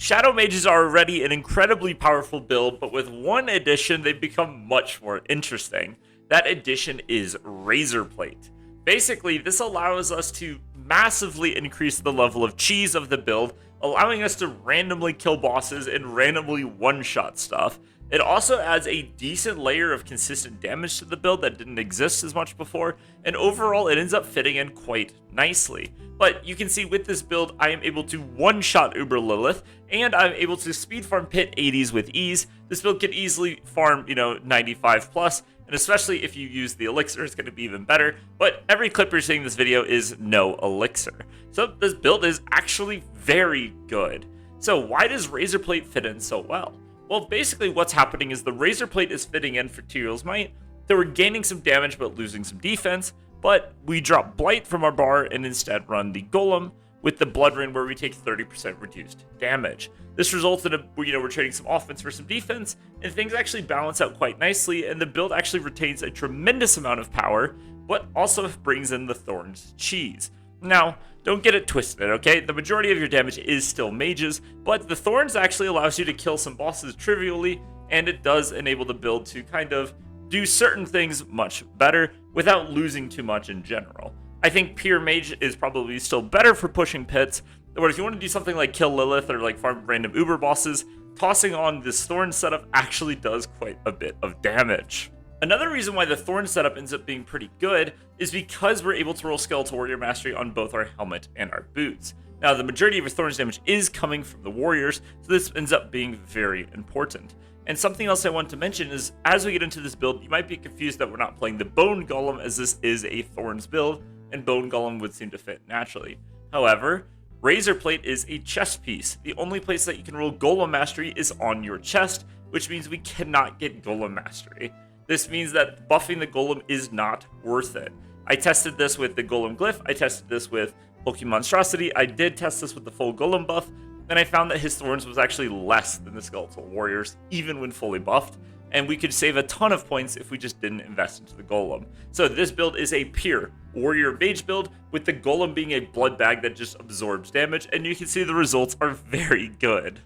Shadow Mages are already an incredibly powerful build, but with one addition, they've become much more interesting. That addition is Razor Plate. Basically, this allows us to massively increase the level of cheese of the build, allowing us to randomly kill bosses and randomly one-shot stuff. It also adds a decent layer of consistent damage to the build that didn't exist as much before, and overall it ends up fitting in quite nicely. But you can see with this build, I am able to one-shot Uber Lilith, and I'm able to speed farm pit 80s with ease. This build can easily farm, 95 plus, and especially if you use the elixir, it's going to be even better. But every clip you're seeing in this video is no elixir. So this build is actually very good. So why does Razor Plate fit in so well? Well, basically what's happening is the Razor Plate is fitting in for Tyrell's Might, so we're gaining some damage but losing some defense, but we drop Blight from our bar and instead run the Golem with the Blood Rain where we take 30% reduced damage. This results in we're trading some offense for some defense, and things actually balance out quite nicely, and the build actually retains a tremendous amount of power, but also brings in the Thorns cheese. Now, don't get it twisted, okay? The majority of your damage is still mages, but the Thorns actually allows you to kill some bosses trivially, and it does enable the build to kind of do certain things much better without losing too much in general. I think pure mage is probably still better for pushing pits, but if you want to do something like kill Lilith or like farm random Uber bosses, tossing on this Thorn setup actually does quite a bit of damage. Another reason why the Thorn setup ends up being pretty good is because we're able to roll Skeletal Warrior Mastery on both our helmet and our boots. Now, the majority of your Thorns damage is coming from the warriors, so this ends up being very important. And something else I want to mention is, as we get into this build, you might be confused that we're not playing the Bone Golem, as this is a Thorns build, and Bone Golem would seem to fit naturally. However, Razor Plate is a chest piece. The only place that you can roll Golem Mastery is on your chest, which means we cannot get Golem Mastery. This means that buffing the Golem is not worth it. I tested this with the Golem Glyph, I tested this with Pokemon Monstrosity, I did test this with the full Golem buff, and I found that his Thorns was actually less than the Skeletal Warriors, even when fully buffed, and we could save a ton of points if we just didn't invest into the Golem. So this build is a pure Warrior Mage build, with the Golem being a blood bag that just absorbs damage, and you can see the results are very good.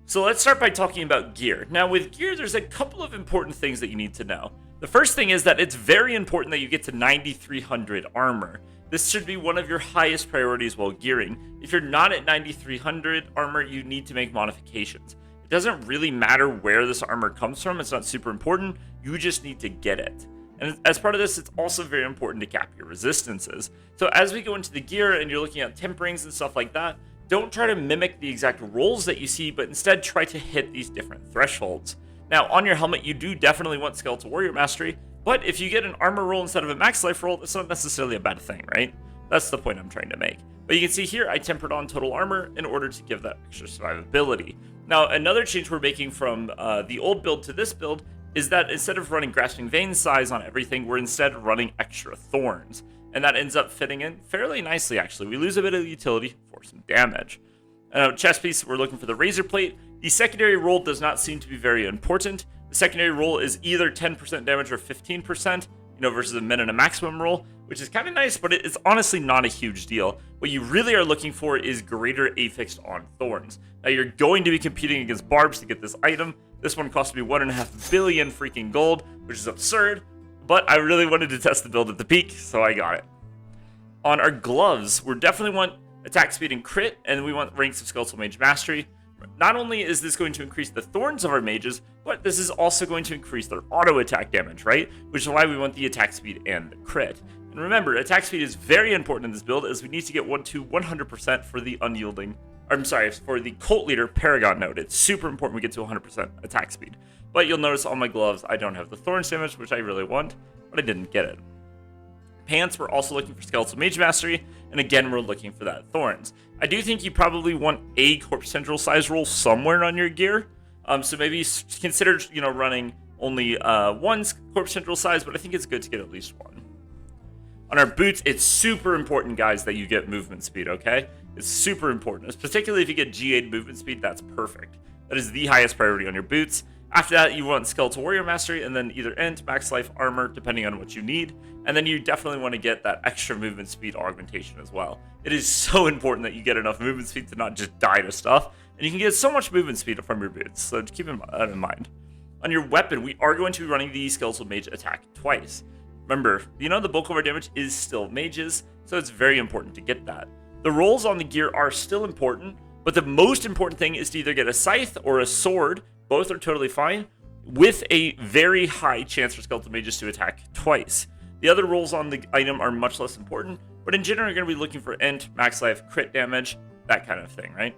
So let's start by talking about gear. Now with gear, there's a couple of important things that you need to know. The first thing is that it's very important that you get to 9300 armor. This should be one of your highest priorities while gearing. If you're not at 9300 armor, you need to make modifications. It doesn't really matter where this armor comes from, it's not super important, you just need to get it. And as part of this, it's also very important to cap your resistances. So as we go into the gear and you're looking at temperings and stuff like that, don't try to mimic the exact rolls that you see, but instead try to hit these different thresholds. Now, on your helmet, you do definitely want Skeletal Warrior Mastery, but if you get an armor roll instead of a max life roll, that's not necessarily a bad thing, right? That's the point I'm trying to make. But you can see here, I tempered on total armor in order to give that extra survivability. Now, another change we're making from the old build to this build is that instead of running Grasping Vein size on everything, we're instead running extra Thorns. And that ends up fitting in fairly nicely, actually. We lose a bit of utility for some damage. Chest piece, we're looking for the Razor Plate. The secondary roll does not seem to be very important. The secondary roll is either 10% damage or 15%, versus a min and a maximum roll, which is kind of nice, but it's honestly not a huge deal. What you really are looking for is greater affixed on Thorns. Now, you're going to be competing against Barbs to get this item. This one cost me 1.5 billion freaking gold, which is absurd, but I really wanted to test the build at the peak, so I got it. On our gloves, we definitely want attack speed and crit, and we want ranks of Skeletal Mage Mastery. Not only is this going to increase the Thorns of our mages, but this is also going to increase their auto attack damage, right? Which is why we want the attack speed and the crit. And remember, attack speed is very important in this build, as we need to get 100% for the for the Cult Leader Paragon node. It's super important we get to 100% attack speed. But you'll notice on my gloves, I don't have the Thorns damage, which I really want, but I didn't get it. Pants, we're also looking for Skeletal Mage Mastery, and again, we're looking for that Thorns. I do think you probably want a Corpse Central size roll somewhere on your gear, so maybe consider, running only one Corpse Central size, but I think it's good to get at least one. On our boots, it's super important, guys, that you get movement speed, okay? It's super important, particularly if you get G8 movement speed, that's perfect. That is the highest priority on your boots. After that, you want Skeletal Warrior Mastery, and then either Ent, Max Life, Armor, depending on what you need. And then you definitely want to get that extra movement speed augmentation as well. It is so important that you get enough movement speed to not just die to stuff, and you can get so much movement speed from your boots, so keep that in mind. On your weapon, we are going to be running the Skeletal Mage attack twice. Remember, the bulk of our damage is still mages, so it's very important to get that. The rolls on the gear are still important, but the most important thing is to either get a scythe or a sword, both are totally fine, with a very high chance for Skeletal Mages to attack twice. The other rolls on the item are much less important, but in general, you're going to be looking for int, max life, crit damage, that kind of thing, right?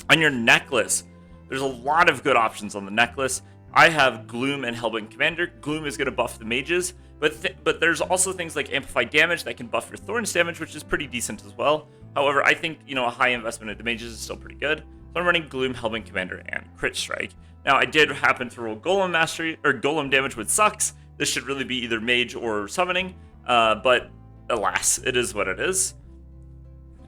On your necklace, there's a lot of good options on the necklace. I have Gloom and Hellbent Commander. Gloom is going to buff the mages, but there's also things like Amplified Damage that can buff your Thorns damage, which is pretty decent as well. However, I think, a high investment into mages is still pretty good. So I'm running Gloom, Hellbent Commander, and Crit Strike. Now, I did happen to roll Golem Mastery, or Golem damage, which sucks. This should really be either mage or summoning, but alas, it is what it is.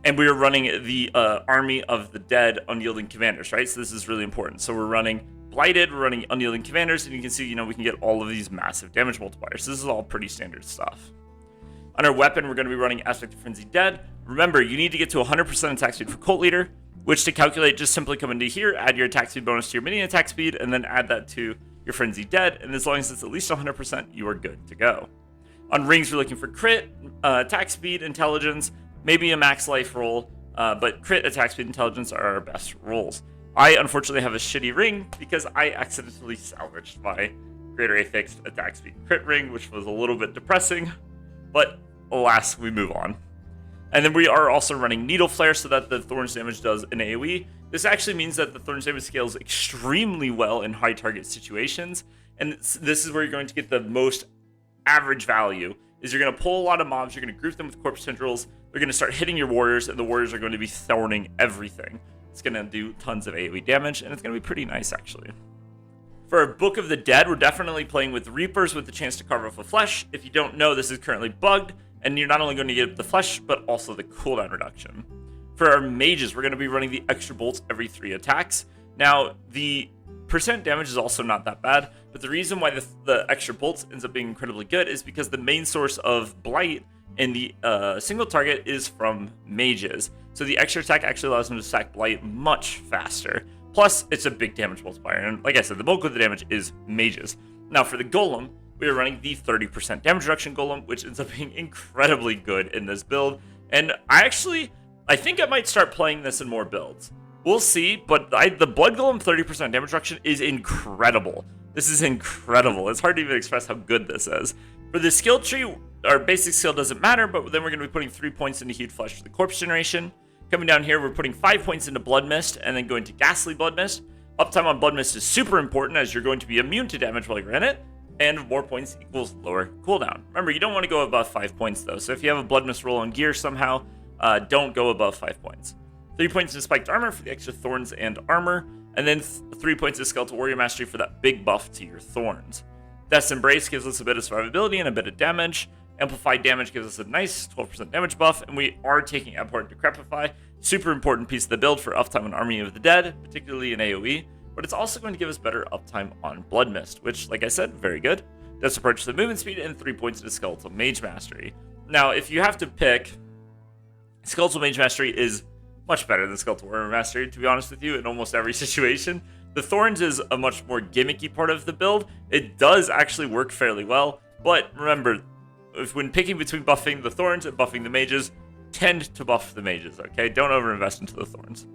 And we are running the Army of the Dead Unyielding Commanders, right? So this is really important. So we're running Blighted, we're running Unyielding Commanders, and you can see, we can get all of these massive damage multipliers. So this is all pretty standard stuff. On our weapon, we're going to be running Aspect of Frenzied Dead. Remember, you need to get to 100% attack speed for Cult Leader, which to calculate, just simply come into here, add your attack speed bonus to your minion attack speed, and then add that to your Frenzied Dead, and as long as it's at least 100%, you are good to go. On rings, we're looking for crit, attack speed, intelligence, maybe a max life roll, but crit, attack speed, intelligence are our best rolls. I unfortunately have a shitty ring because I accidentally salvaged my Greater A fixed attack speed crit ring, which was a little bit depressing, but alas, we move on. And then we are also running Needle Flare so that the Thorns damage does an AoE. This actually means that the Thorns damage scales extremely well in high target situations, and this is where you're going to get the most average value, is you're going to pull a lot of mobs, you're going to group them with Corpse Tendrils, they're going to start hitting your warriors, and the warriors are going to be thorning everything. It's going to do tons of AoE damage, and it's going to be pretty nice, actually. For our Book of the Dead, we're definitely playing with Reapers with the chance to carve off a flesh. If you don't know, this is currently bugged, and you're not only going to get the flesh, but also the cooldown reduction. For our mages, we're going to be running the extra bolts every 3 attacks. Now, the percent damage is also not that bad, but the reason why the extra bolts ends up being incredibly good is because the main source of blight in the single target is from mages. So the extra attack actually allows them to stack blight much faster. Plus, it's a big damage multiplier, and like I said, the bulk of the damage is mages. Now, for the golem, we are running the 30% damage reduction golem, which ends up being incredibly good in this build. And I think I might start playing this in more builds. We'll see, but the Blood Golem 30% damage reduction is incredible. This is incredible. It's hard to even express how good this is. For the skill tree, our basic skill doesn't matter, but then we're going to be putting 3 points into Hued Flesh for the Corpse Generation. Coming down here, we're putting 5 points into Blood Mist, and then going to Ghastly Blood Mist. Uptime on Blood Mist is super important, as you're going to be immune to damage while you're in it, and more points equals lower cooldown. Remember, you don't want to go above 5 points, though, so if you have a Blood Mist roll on gear somehow, don't go above 5 points. 3 points in Spiked Armor for the extra Thorns and Armor, and then 3 points of Skeletal Warrior Mastery for that big buff to your Thorns. Death's Embrace gives us a bit of survivability and a bit of damage. Amplified Damage gives us a nice 12% damage buff, and we are taking Abhorrent Decrepify. Super important piece of the build for uptime on Army of the Dead, particularly in AoE, but it's also going to give us better uptime on Blood Mist, which, like I said, very good. That's approach to movement speed and 3 points into Skeletal Mage Mastery. Now, if you have to pick, Skeletal Mage Mastery is much better than Skeletal Warrior Mastery, to be honest with you, in almost every situation. The Thorns is a much more gimmicky part of the build. It does actually work fairly well, but remember, when picking between buffing the Thorns and buffing the mages, tend to buff the mages, okay? Don't overinvest into the Thorns.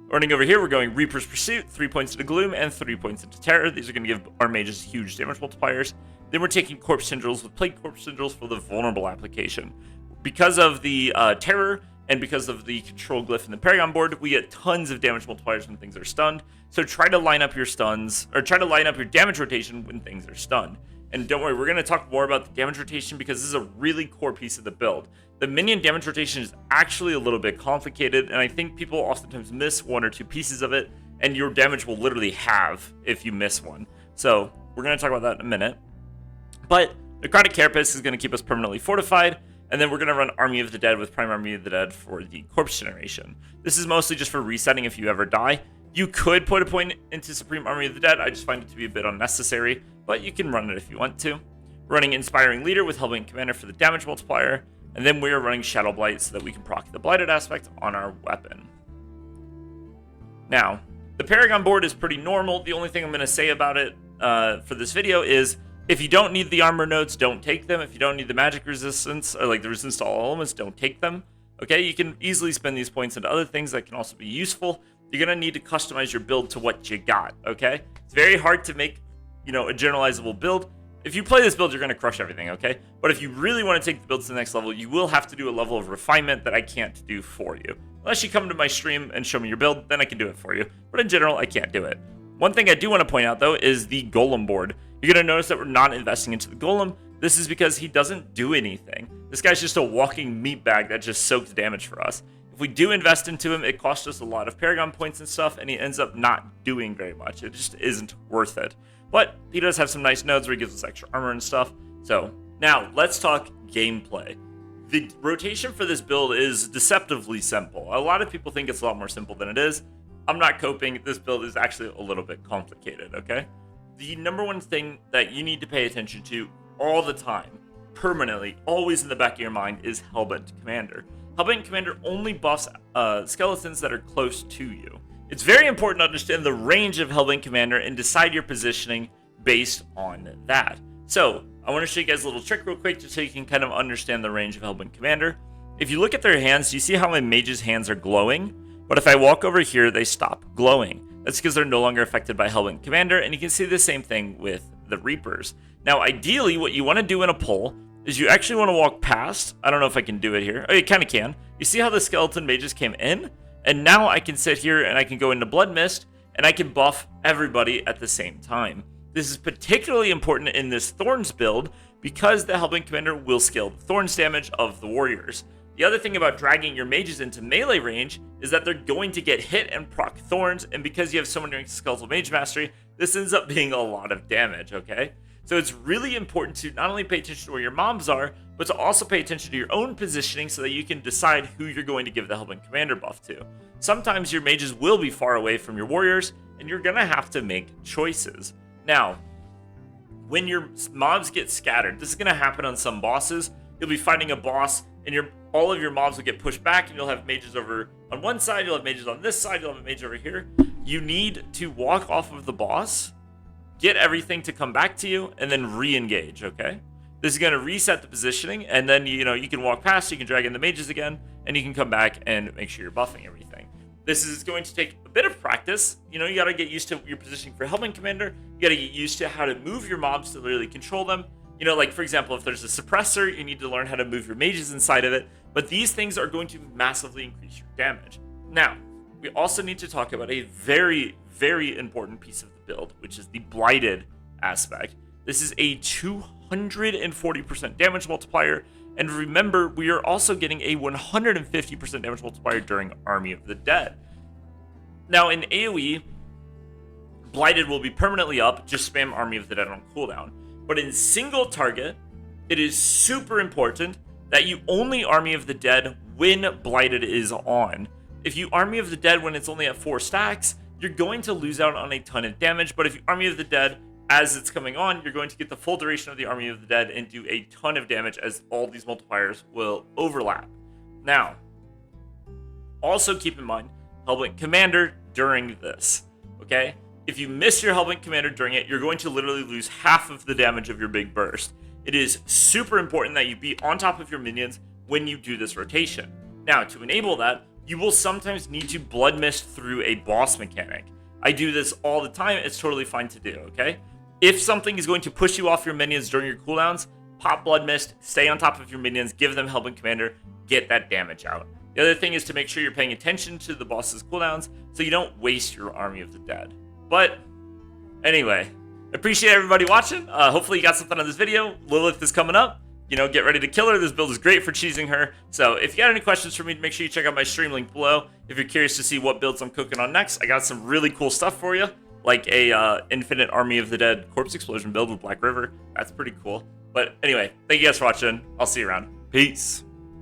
Running over here, we're going Reaper's Pursuit, 3 points into Gloom, and 3 points into Terror. These are going to give our mages huge damage multipliers. Then we're taking Corpse Tendrils with Plague Corpse Tendrils for the vulnerable application. Because of the Terror, and because of the Control Glyph in the Paragon board, we get tons of damage multipliers when things are stunned. So try to line up your stuns, or try to line up your damage rotation when things are stunned. And don't worry, we're going to talk more about the damage rotation because this is a really core piece of the build. The minion damage rotation is actually a little bit complicated, and I think people oftentimes miss 1 or 2 pieces of it, and your damage will literally halve if you miss one. So we're going to talk about that in a minute. But Necrotic Carapace is going to keep us permanently fortified, and then we're going to run Army of the Dead with Prime Army of the Dead for the Corpse Generation. This is mostly just for resetting if you ever die. You could put a point into Supreme Army of the Dead. I just find it to be a bit unnecessary, but you can run it if you want to. Running Inspiring Leader with Hellbent Commander for the damage multiplier, and then we are running Shadow Blight so that we can proc the Blighted aspect on our weapon. Now, the Paragon board is pretty normal. The only thing I'm going to say about it for this video is if you don't need the armor nodes, don't take them. If you don't need the magic resistance, or like the resistance to all elements, don't take them. Okay, you can easily spend these points into other things that can also be useful. You're going to need to customize your build to what you got, okay? It's very hard to make, a generalizable build. If you play this build, you're going to crush everything, okay? But if you really want to take the build to the next level, you will have to do a level of refinement that I can't do for you. Unless you come to my stream and show me your build, then I can do it for you. But in general, I can't do it. One thing I do want to point out, though, is the Golem board. You're going to notice that we're not investing into the Golem. This is because he doesn't do anything. This guy's just a walking meat bag that just soaks damage for us. If we do invest into him, it costs us a lot of Paragon points and stuff, and he ends up not doing very much. It just isn't worth it. But he does have some nice nodes where he gives us extra armor and stuff. So, now, let's talk gameplay. The rotation for this build is deceptively simple. A lot of people think it's a lot more simple than it is. I'm not coping. This build is actually a little bit complicated, okay? The number one thing that you need to pay attention to all the time, permanently, always in the back of your mind, is Hellbent Commander. Hellbent Commander only buffs skeletons that are close to you. It's very important to understand the range of Hellbent Commander and decide your positioning based on that. So, I want to show you guys a little trick real quick just so you can kind of understand the range of Hellbent Commander. If you look at their hands, you see how my mage's hands are glowing? But if I walk over here, they stop glowing. That's because they're no longer affected by Hellbent Commander, and you can see the same thing with the Reapers. Now, ideally, what you want to do in a pull is you actually want to walk past. I don't know if I can do it here. Oh, you kind of can. You see how the skeleton mages came in? And now I can sit here and I can go into Blood Mist, and I can buff everybody at the same time. This is particularly important in this Thorns build because the Hellbent Commander will scale the Thorns damage of the warriors. The other thing about dragging your mages into melee range is that they're going to get hit and proc Thorns, and because you have someone doing Skeletal Mage Mastery, this ends up being a lot of damage, okay? So it's really important to not only pay attention to where your mobs are, but to also pay attention to your own positioning so that you can decide who you're going to give the Hellbent Commander buff to. Sometimes your mages will be far away from your warriors, and you're gonna have to make choices. Now, when your mobs get scattered, this is gonna happen on some bosses. You'll be fighting a boss, and all of your mobs will get pushed back, and you'll have mages over on one side, you'll have mages on this side, you'll have a mage over here. You need to walk off of the boss, get everything to come back to you, and then re-engage, okay? This is going to reset the positioning, and then, you can walk past, you can drag in the mages again, and you can come back and make sure you're buffing everything. This is going to take a bit of practice. You got to get used to your positioning for Hellbent Commander. You got to get used to how to move your mobs to really control them. Like, for example, if there's a suppressor, you need to learn how to move your mages inside of it. But these things are going to massively increase your damage. Now, we also need to talk about a very, very important piece of the build, which is the Blighted aspect. This is a 240% damage multiplier, and remember, we are also getting a 150% damage multiplier during Army of the Dead. Now, in AoE, Blighted will be permanently up, just spam Army of the Dead on cooldown. But in single target, it is super important that you only Army of the Dead when Blighted is on. If you Army of the Dead when it's only at 4 stacks, you're going to lose out on a ton of damage, but if you Army of the Dead as it's coming on, you're going to get the full duration of the Army of the Dead and do a ton of damage as all these multipliers will overlap. Now, also keep in mind, Hellbent Commander during this, okay? If you miss your Hellbent Commander during it, you're going to literally lose half of the damage of your big burst. It is super important that you be on top of your minions when you do this rotation. Now, to enable that, you will sometimes need to Blood Mist through a boss mechanic. I do this all the time, it's totally fine to do, okay? If something is going to push you off your minions during your cooldowns, pop Blood Mist, stay on top of your minions, give them Hellbent Commander, get that damage out. The other thing is to make sure you're paying attention to the boss's cooldowns so you don't waste your Army of the Dead. But anyway, appreciate everybody watching. Hopefully you got something on this video. Lilith is coming up. Get ready to kill her. This build is great for cheesing her. So if you got any questions for me, make sure you check out my stream link below. If you're curious to see what builds I'm cooking on next, I got some really cool stuff for you, like a Infinite Army of the Dead Corpse Explosion build with Black River. That's pretty cool. But anyway, thank you guys for watching. I'll see you around. Peace.